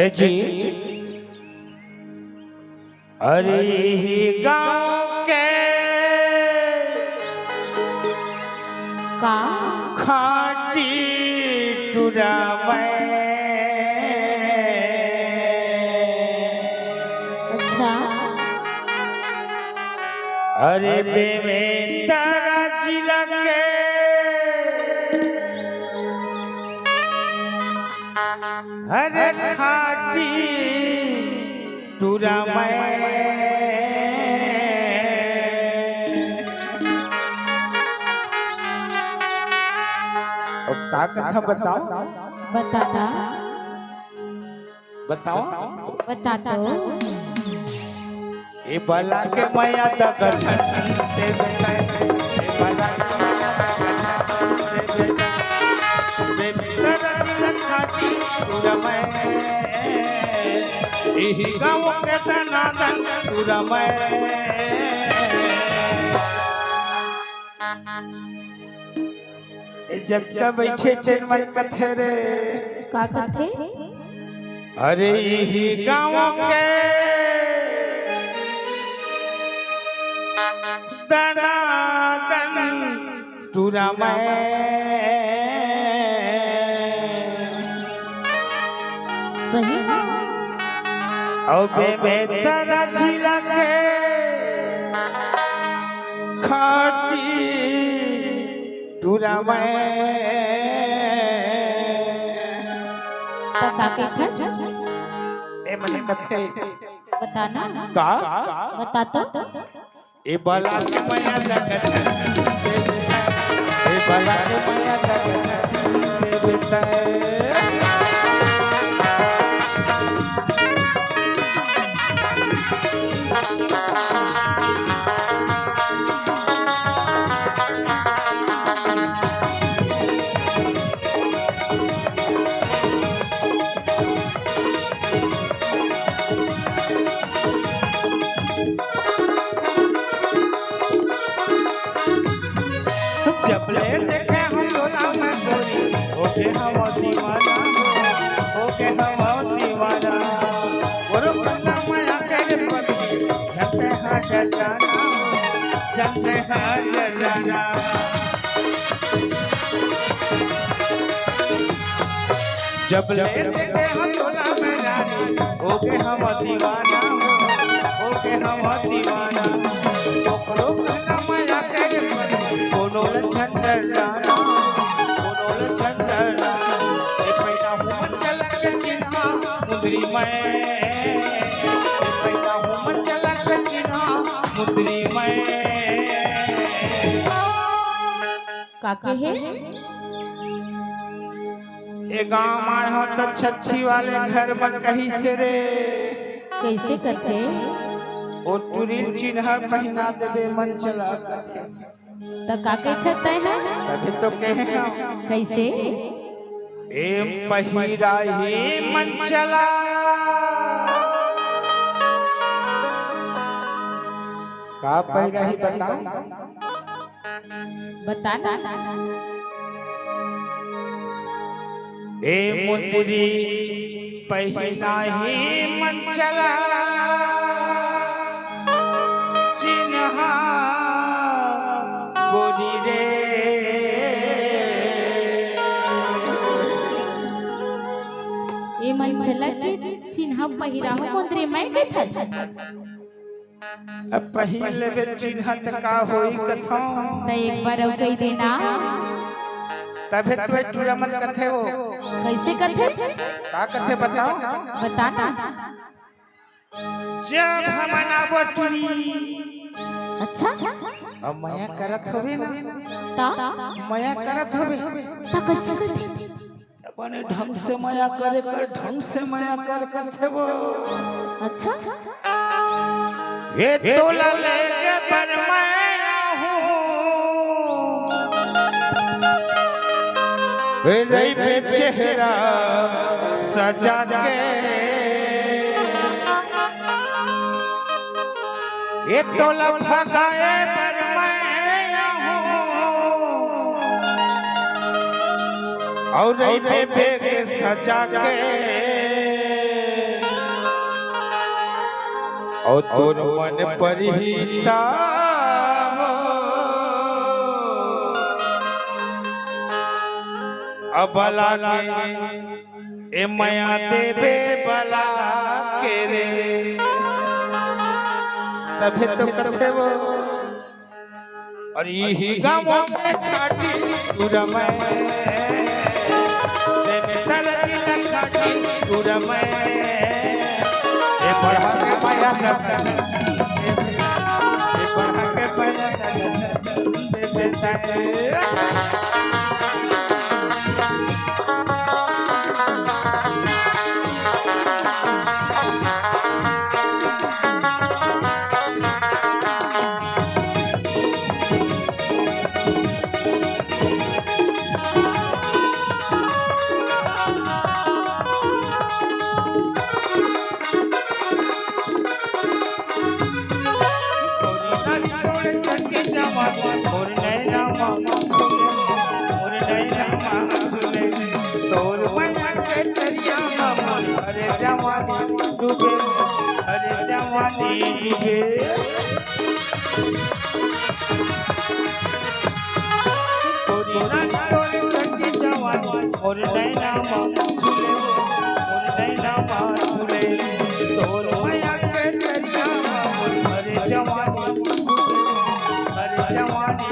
ए जी अरे ही गाँव के का खाटी टूरा अच्छा अरे बे में तारा जिला के अरे खाटी टूरा का कथा बताओ बताता बताओ बता दो ए बला के माया तक छते बेटा ए बला के माया तक छते बेटा बेटर खाटी पूरा मैं एही गाँव के धनाधन पूरा मैं ए जग का बैठे चैन मन कथे रे का कथे अरे यही गाँव के दनादन टूरा मैं सही और बे तारा जिला के खाटी टूरा मैं तो का कथस ए मने कथे बताना का बता तो ए बला के माया तक ए बला के माया तक बेटा जब ले देखे हम डोला में गोरी ओके हम दीवाना ओके हम दीवाना और बंदा माया के पति जते हां डराना जब ले देखे हम डोला में रानी ओके हम दीवाना ओके हम दीवाना ओकरो बंदा माया के पति कोनो लक्षण डराना ए पैना हुमन चलक चिन्हा मुंदरी मैं ए पैना हुमन चलक चिन्हा मुंदरी मैं का कहे ए गाँव आए हो तो छच्छी वाले घर में कहीं से रे कैसे कथे ओ टुरिन चिन्हा पहना देबे मन चला कथे तो का कहते हैं तभी तो कहे हम कैसे एम पहिरा ही मन चला का पहिरा ही बताओ बताना ए मुंदरी पहिना ही मन चला चिन्हा गोरी रे ये मन चला के चिन्ह पहिरा हो मंदिर में कथा अब पहले बे चिन्हत का होई कथा तो एक बार और कह देना तबे तो टूरमन कथे हो कैसे कथे का कथे बताओ बताना जब हमना बटुरी अच्छा अब माया करत होबे ना ता माया करत होबे ता कैसे कथे अपने ढंग से माया करे कर ढंग से माया कर कथे वो अच्छा ये तोला लेके पर मैं हूँ रही पे चेहरा सजा के ये तोला भगाए पर मैं हूँ और रही पे बेग सजा के और तोर मन परिहिता अबला के ए माया देवे बला के रे तभी तो कथे वो और यही गाँव में खाटी पूरा मैं देवे तरली लखाटी पूरा मैं ए बढ़ा के माया कर ए बढ़ा के माया कर देवे और नैना झूले और नैना झूले तोर माया के दरिया अरे जवानी अरे जवानी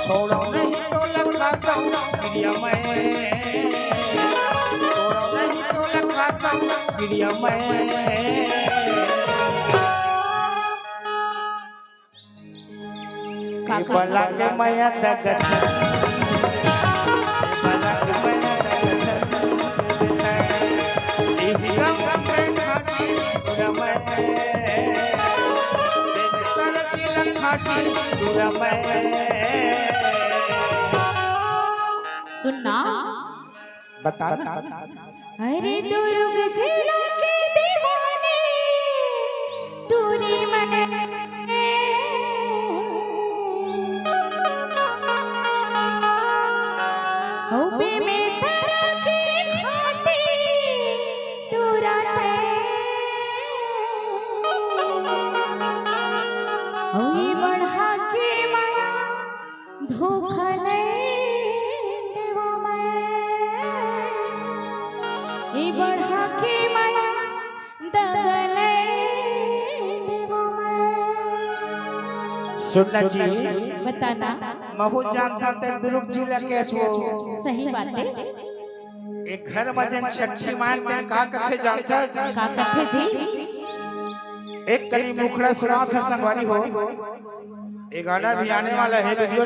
छोड़ो नहीं तो लगाता हूँ गिरिया मैं छोड़ो नहीं तो लगाता हूँ गिरिया मैं बला के माया दगत सुनना बता अरे दुर्ग जिला के दीवाने दूरी में होबे में तेरा की खाटी तुरते होई बढ़ा के माया धोखा नहीं देवा मैं ई बढ़ा के माया दगा नहीं देवा मैं सुनना जी बताना महू जानता ते दुर्ग जिला के छो सही बात है एक घर में जन छठी मान दिन का कथे जानता का कथे जी एक कली मुखड़ा सुनात संगवारी हो एक गाना भी आने वाला है वीडियो